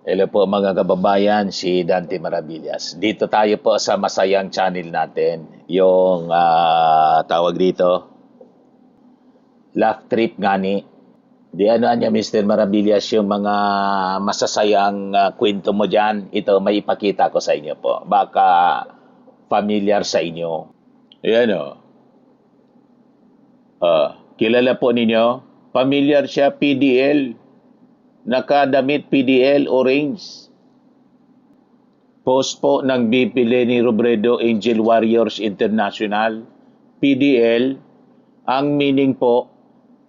Hello po mga kababayan, si Dante Maravillas. Dito tayo po sa masayang channel natin, yung tawag dito, Laugh Trip Ngani. Di ano anya Mr. Maravillas yung mga masasayang kwento mo dyan. Ito may ipakita ko sa inyo po. Baka familiar sa inyo. Ayan o. Kilala po ninyo? Familiar siya, PDL. Nakadamit PDL, orange. Post po ng BP Leni Robredo Angel Warriors International, PDL, ang meaning po,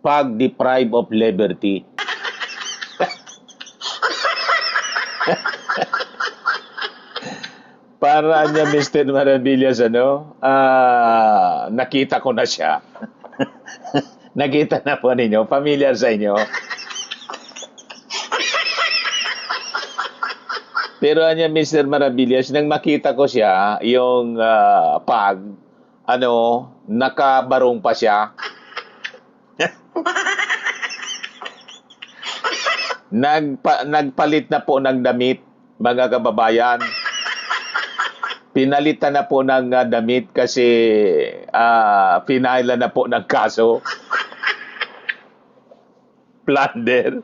pag-deprive of liberty. Para niya Mr. Maravillas, nakita ko na siya. Nakita na po ninyo, familiar sa inyo. Pero anya Mr. Maravillas, nang makita ko siya, yung nakabarong pa siya. Nagpalit na po ng damit, mga kababayan. Pinalitan na po ng damit kasi pinailan na po ng kaso. Plunder.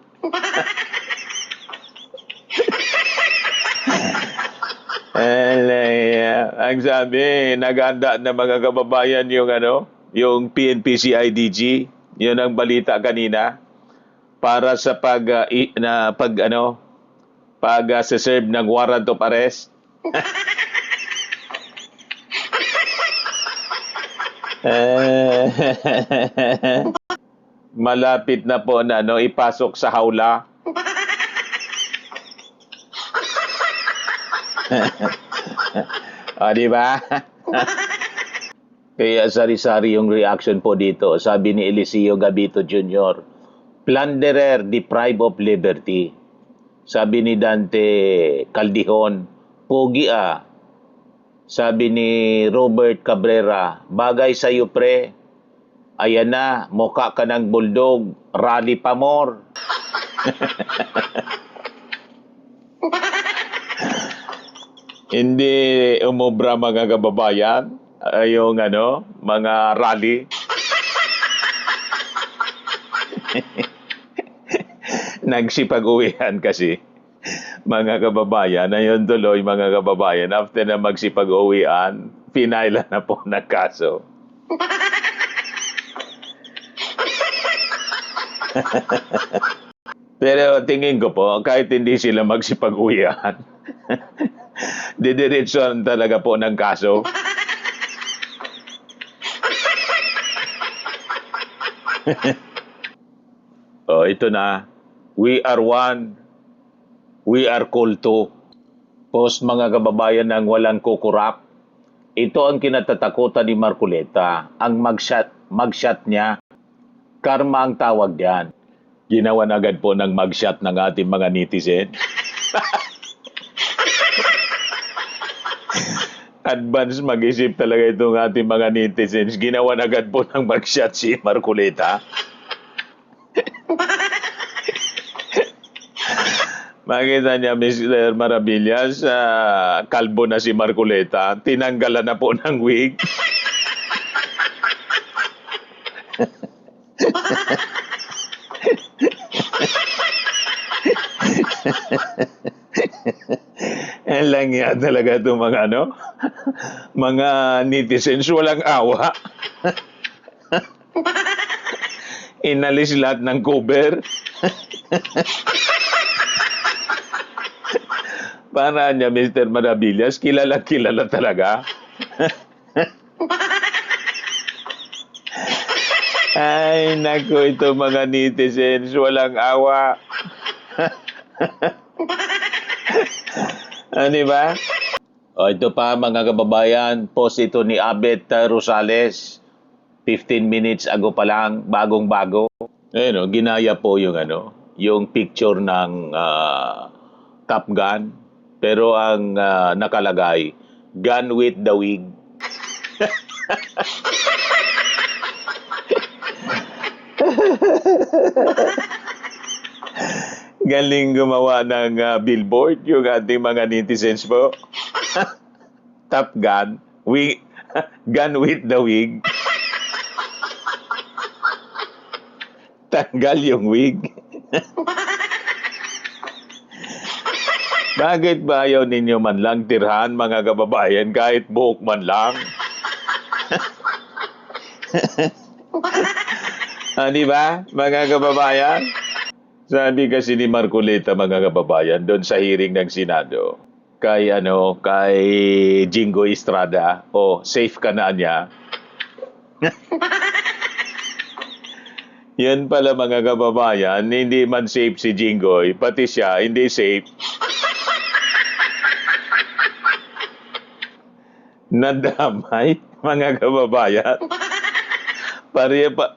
Ang sabi, naganda na mga kababayan yung PNP-CIDG, yun ang balita kanina para sa pag-serve ng warrant of arrest. Malapit na po na ipasok sa hawla. Di ba? Kaya sari-sari yung reaction po dito. Sabi ni Eliseo Gabito Jr., plunderer deprive of liberty. Sabi ni Dante Caldihon, pogi ah. Sabi ni Robert Cabrera, bagay sa'yo pre. Ayan na, mukha ka ng bulldog. Rally pa more. Hindi umubra mga kababayan, yung mga rally. Nagsipag-uwihan kasi. Mga kababayan, ayun tuloy mga kababayan, after na magsipag-uwian, pinailan na po ng kaso. Pero tingin ko po, kahit hindi sila magsipag-uwian, didiretsuhan talaga po ng kaso. Ito na. We are one. We are called to. Post mga kababayan ng walang kukurap. Ito ang kinatatakutan ni Marcoleta. Ang magshot niya. Karma ang tawag diyan. Ginawan agad po ng magshot ng ating mga netizen. Advance mag-isip talaga itong ating mga netizens. Ginawa agad po ng mag-shot si Marcoleta. Makita niya, Mr. Maravillas, kalbo na si Marcoleta. Tinanggalan na po ng wig. Lang yan talaga itong mga netizens walang awa. Inalis lahat ng cover. Para niya, Mr. Maravillas, kilala talaga. Ay, naku, ito mga netizens, walang awa. Di ba? Ito pa mga kababayan, post ito ni Abet Rosales. 15 minutes ago pa lang, bagong-bago. Ginaya po yung picture ng Top Gun. Pero ang nakalagay, gun with the wig. Galing gumawa ng billboard yung ating mga netizens po. Top Gun. Gun with the wig. Tanggal yung wig. Bakit ba ayaw ninyo man lang tirhan, mga kababayan, kahit buhok man lang? Di ba, mga kababayan? Sabi kasi ni Marcoleta, mga kababayan, doon sa hearing ng Senado, kay Jingo Estrada, safe ka na niya. Yan pala, mga kababayan, hindi man safe si Jingoy, pati siya hindi safe. Nadamay, mga kababayan.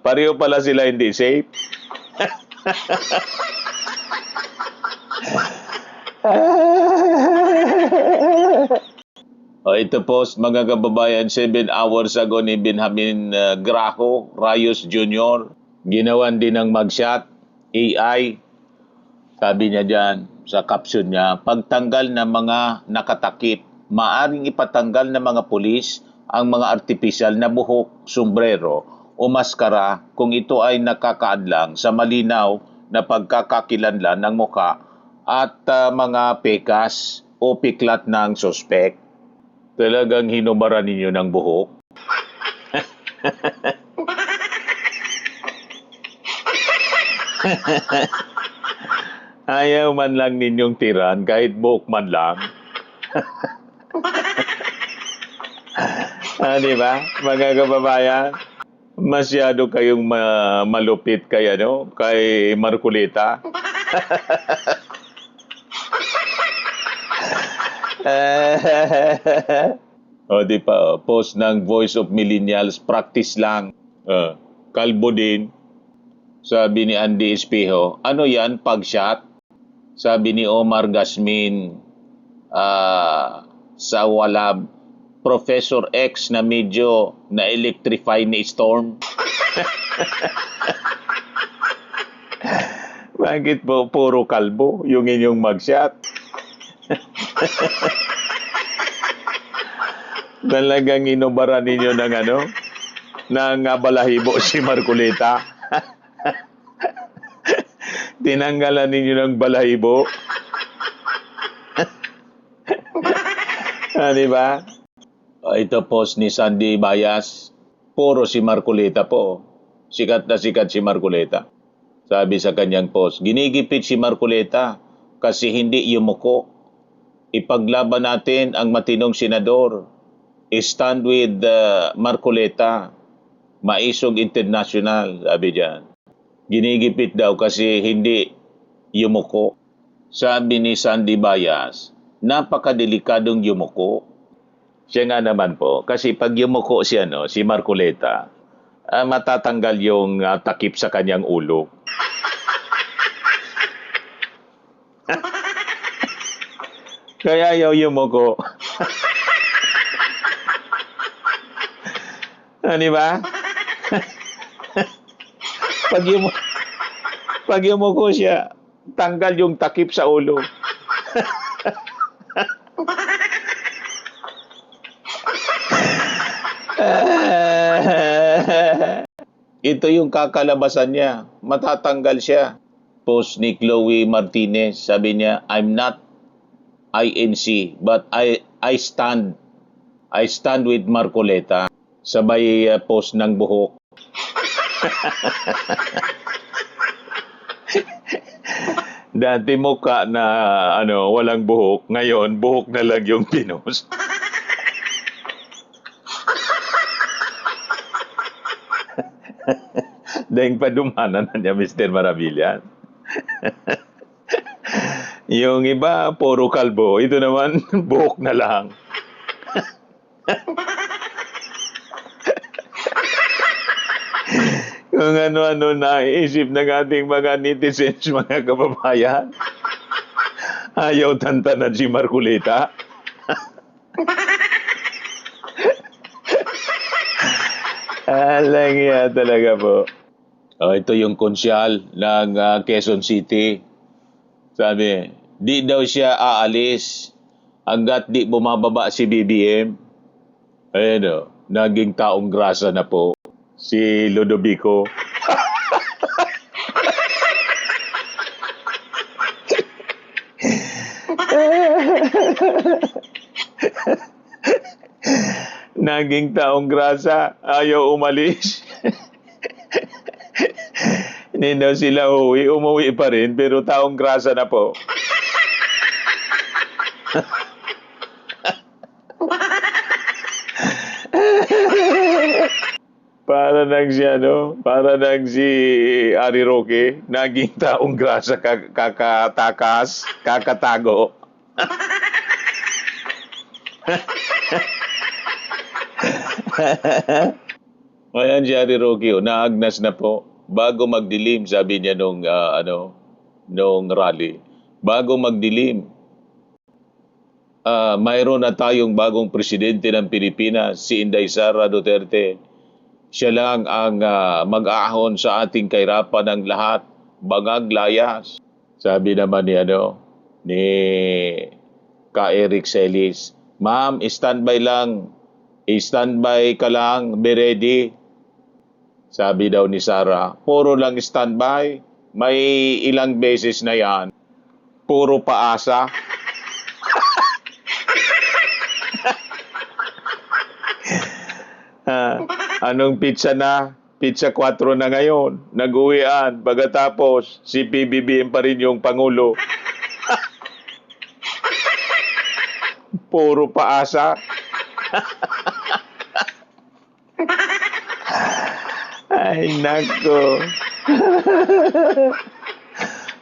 Pareho pala sila hindi safe. Ito po, mga kababayan, 7 hours ago ni Benjamin Grajo Rayos Jr. Ginawan din ng mugshot, AI. Sabi niya dyan sa caption niya, pagtanggal ng mga nakatakip, maaring ipatanggal ng mga pulis ang mga artipisyal na buhok, sombrero o maskara kung ito ay nakakaadlang sa malinaw na pagkakakilanlan ng muka at mga pekas o piklat ng sospek. Talagang hinubaran ninyo ng buhok. Ayaw man lang ninyong tiran kahit buhok man lang. Di ba, mga kababayan? Masyado kayong malupit kay Marcoleta. Di pa, post ng Voice of Millennials, practice lang. Kalbo din. Sabi ni Andy Espejo, ano yan, pagshot? Sabi ni Omar Gasmin sa Walab, Professor X na medyo na-electrify ni Storm. Bakit po puro kalbo yung inyong mugshot? Talagang inubaran ninyo ng balahibo si Marcoleta. Tinanggalan ninyo ng balahibo. Di ba? Ito post ni Sandy Bayas. Puro si Marcoleta po. Sikat na sikat si Marcoleta. Sabi sa kanyang post, ginigipit si Marcoleta kasi hindi yumuko. Ipaglaban natin ang matinong senador. Stand with Marcoleta. Maisog International, sabi dyan. Ginigipit daw kasi hindi yumuko. Sabi ni Sandy Bayas, napakadelikadong yumuko. Siya nga naman po, kasi pag yumuko si Marcoleta, matatanggal yung takip sa kanyang ulo. Kaya ayaw yumuko. Di ba? Pag yumuko siya, tanggal yung takip sa ulo. Ito yung kakalabasan niya. Matatanggal siya. Post ni Chloe Martinez, sabi niya, I'm not INC, but I stand. I stand with Marcoleta. Sabay post ng buhok. Dati mukha na walang buhok, ngayon buhok na lang yung pinost. Dahil padumanan na niya, Mr. Maravillas. Yung iba, puro kalbo. Ito naman, buhok na lang. Kung ano-ano naisip ng ating mga netizens, mga kababayan. Ayaw tantanan si Marcoleta. Alang yan talaga po. Ito yung konsyal ng Quezon City. Sabi, di daw siya aalis hanggat di bumababa si BBM. Ayun o, naging taong grasa na po si Ludovico. Naging taong grasa, ayaw umalis. Hindi daw sila umuwi pa rin, pero taong grasa na po. Para nang si Ari Roque, naging taong grasa, kakatakas, kakatago. Ayan si Ari Roque, naagnas na po. Bago magdilim, sabi niya nung rally. Bago magdilim, mayroon na tayong bagong presidente ng Pilipinas, si Inday Sara Duterte. Siya lang ang mag-aahon sa ating kahirapan ng lahat, bangag layas. Sabi naman ni Ka Eric Celis, "Ma'am, standby lang. Standby ka lang, be ready." Sabi daw ni Sara, "Puro lang standby. May ilang beses na yan. Puro paasa." Anong pizza na? Pizza 4 na ngayon. Nag-uwian. Pagkatapos, si PBBM pa rin yung Pangulo. Puro paasa. Ay, nako.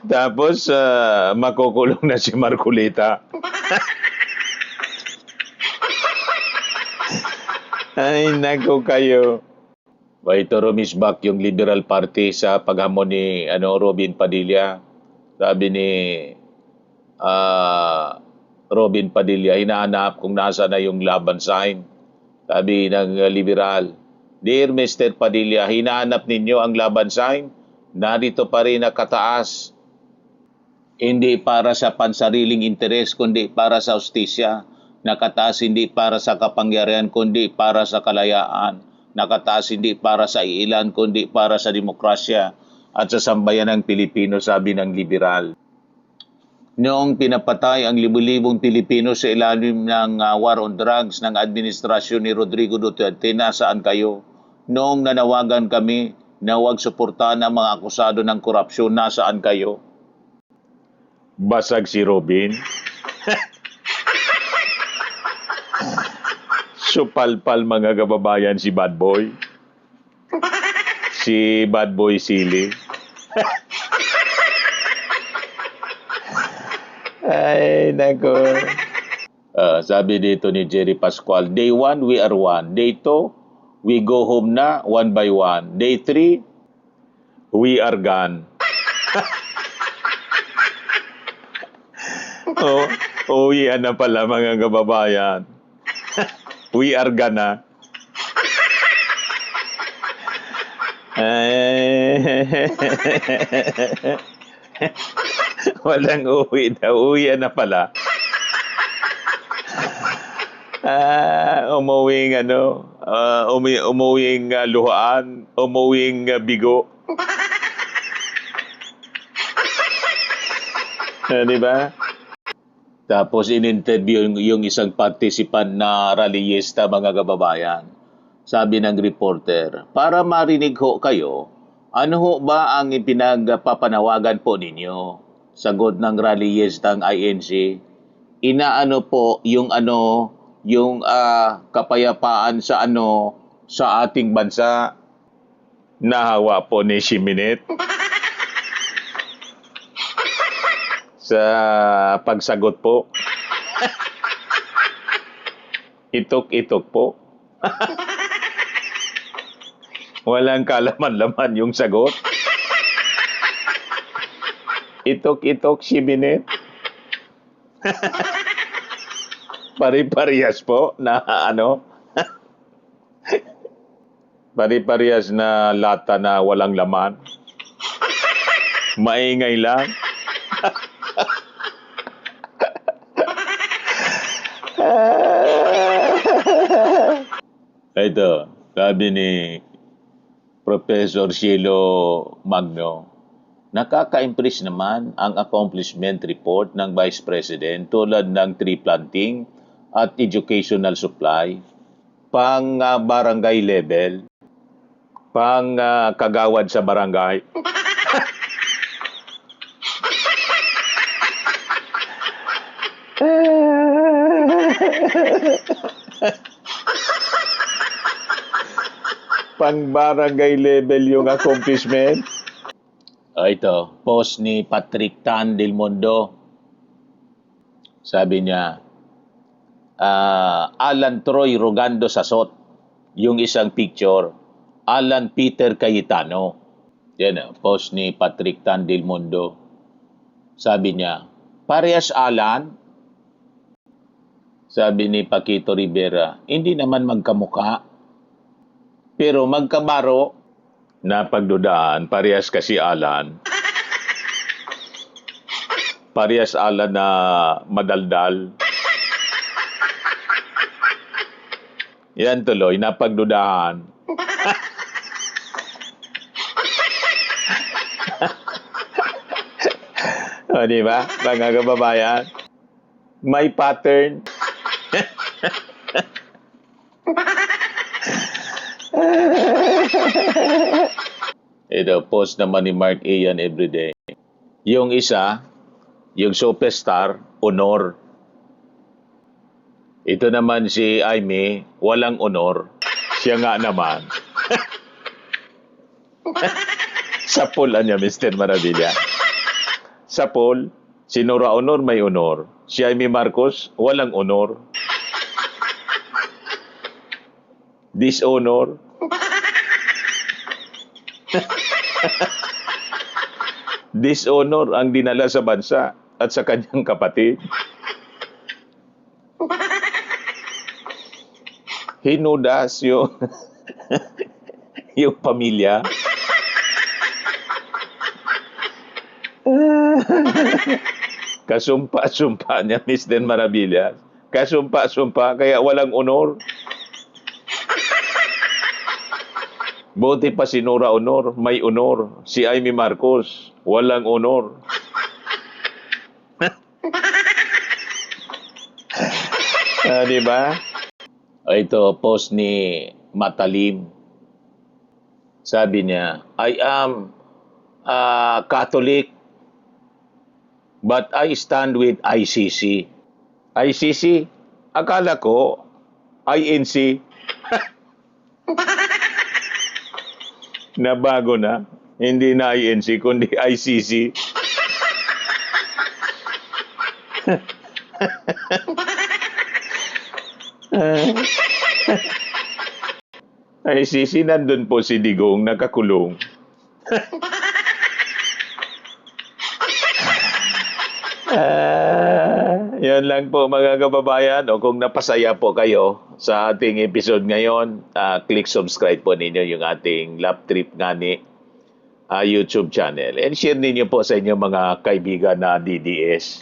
Tapos, makukulong na si Marcolita. Ay, nako kayo. Ito rumisbak yung Liberal Party sa paghamon ni Robin Padilla. Sabi ni Robin Padilla, hinahanap kung nasa na yung laban sign. Sabi ng Liberal, "Dear Mr. Padilla, hinahanap ninyo ang laban sign? Narito pa rin nakataas. Hindi para sa pansariling interes, kundi para sa hustisya. Nakataas hindi para sa kapangyarihan, kundi para sa kalayaan. Nakataas hindi para sa iilan, kundi para sa demokrasya at sa sambayan ng Pilipino," sabi ng Liberal. Noong pinapatay ang libu-libong Pilipino sa ilalim ng war on drugs ng administrasyon ni Rodrigo Duterte, nasaan kayo? Noong nanawagan kami na huwag suportahan ang mga akusado ng korupsyon, nasaan kayo? Basag si Robin. Supalpal mga kababayan si Bad Boy. Si Bad Boy Silly. Ay, nako. Sabi dito ni Jerry Pascual, Day 1, we are one. Day 2, we go home na one by one. Day 3, we are gone. Uwian na pala mga kababayan. We are gonna. Walang uwi na. Uwian na pala. Umuwing umuwing luhaan, umuwing bigo. Di ba? Tapos in-interview yung isang participant na rallyista, mga kababayan. Sabi ng reporter, "Para marinig ho kayo, ano ho ba ang ipinagpapanawagan po ninyo?" Sagot ng rallyista ng INC, "Inaano po yung kapayapaan sa ating bansa." Nahawa po ni Shiminet sa pagsagot po. Itok-itok po. Walang kalaman-laman yung sagot. Itok-itok si Binet. Pari-parehas po na pari-parehas na lata na walang laman. Maingay lang. Ito, sabi ni Professor Shilo Magno, nakaka-impress naman ang accomplishment report ng Vice President tulad ng tree planting at educational supply, pang barangay level, pang kagawad sa barangay. Pang barangay level yung accomplishment. Ito, post ni Patrick Tan del Mundo. Sabi niya, Alan Troy Rogando Sasot. Yung isang picture, Alan Peter Cayetano. Yan, post ni Patrick Tan del Mundo. Sabi niya, parehas Alan. Sabi ni Paquito Rivera, hindi naman magkamukha. Pero magkabaro na pagdudaan, parehas kasi Alan. Parehas Alan na madaldal. Yan tuloy, napagdudahan. O, di ba? Mga kababayan, may pattern. Ito, post naman ni Mark Ian everyday. Yung isa, yung superstar, honor. Ito naman si Aimee, walang honor. Siya nga naman. Sa pool niya, Mr. Maravilla. Sa pool, si Nora Honor may honor. Si Aimee Marcos, walang honor. Dishonor. Dishonor ang dinala sa bansa at sa kanyang kapatid. Hinudas yung, yung pamilya. Kasumpa-sumpa niya, Mr. Maravilla. Kasumpa-sumpa, kaya walang honor. Buti pa si Nora Honor, may honor. Si Aimee Marcos, walang honor. Di ba? Ito, post ni Matalim. Sabi niya, I am Catholic, but I stand with ICC. ICC? Akala ko, INC. Na bago na. Hindi na INC, kundi ICC. ICC, nandun po si Digong, nakakulong. Yan lang po mga kababayan. O kung napasaya po kayo sa ating episode ngayon, click subscribe po ninyo yung ating Lap Trip Ngani YouTube channel. And share ninyo po sa inyong mga kaibigan na DDS.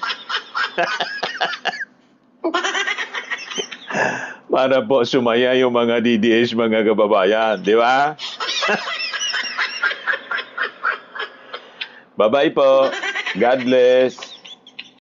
Para po sumaya yung mga DDS mga kababayan. Di ba? Bye-bye po. God bless.